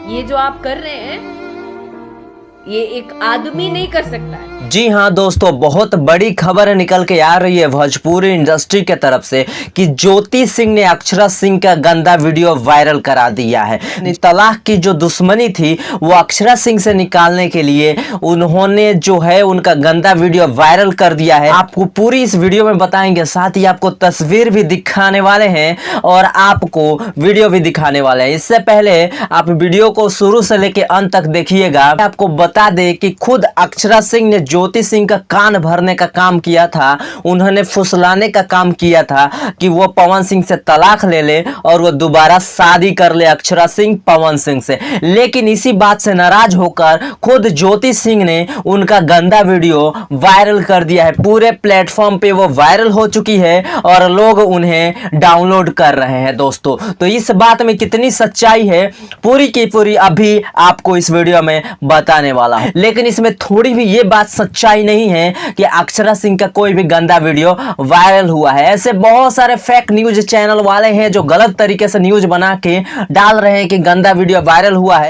ये जो आप कर रहे हैं ये एक आदमी नहीं कर सकता है। जी हाँ दोस्तों, बहुत बड़ी खबर निकल के आ रही है भोजपुरी इंडस्ट्री के तरफ से कि ज्योति सिंह ने अक्षरा सिंह का गंदा वीडियो वायरल करा दिया है। तलाक की जो दुश्मनी थी वो अक्षरा सिंह से निकालने के लिए उन्होंने जो है उनका गंदा वीडियो वायरल कर दिया है। आपको पूरी इस वीडियो में बताएंगे, साथ ही आपको तस्वीर भी दिखाने वाले हैं और आपको वीडियो भी दिखाने वाले हैं। इससे पहले आप वीडियो को शुरू से लेके अंत तक देखिएगा। आपको बता दे कि खुद अक्षरा सिंह ने ज्योति सिंह का कान भरने का काम किया था, उन्होंने फुसलाने का काम किया था कि वो पवन सिंह से तलाक ले ले और वो दोबारा शादी कर ले अक्षरा सिंह पवन सिंह से। लेकिन इसी बात से नाराज होकर खुद ज्योति सिंह ने उनका गंदा वीडियो वायरल कर दिया है। पूरे प्लेटफॉर्म पे वो वायरल हो चुकी है और लोग उन्हें डाउनलोड कर रहे हैं। दोस्तों तो इस बात में कितनी सच्चाई है पूरी की पूरी अभी आपको इस वीडियो में बताने वाला है। लेकिन इसमें थोड़ी भी ये बात सच्चाई नहीं है कि अक्षरा सिंह का कोई भी गंदा वीडियो वायरल हुआ है। ऐसे बहुत सारे फेक न्यूज चैनल वाले हैं जो गलत तरीके से न्यूज बना के डाल रहे हैं कि गंदा वीडियो वायरल हुआ है।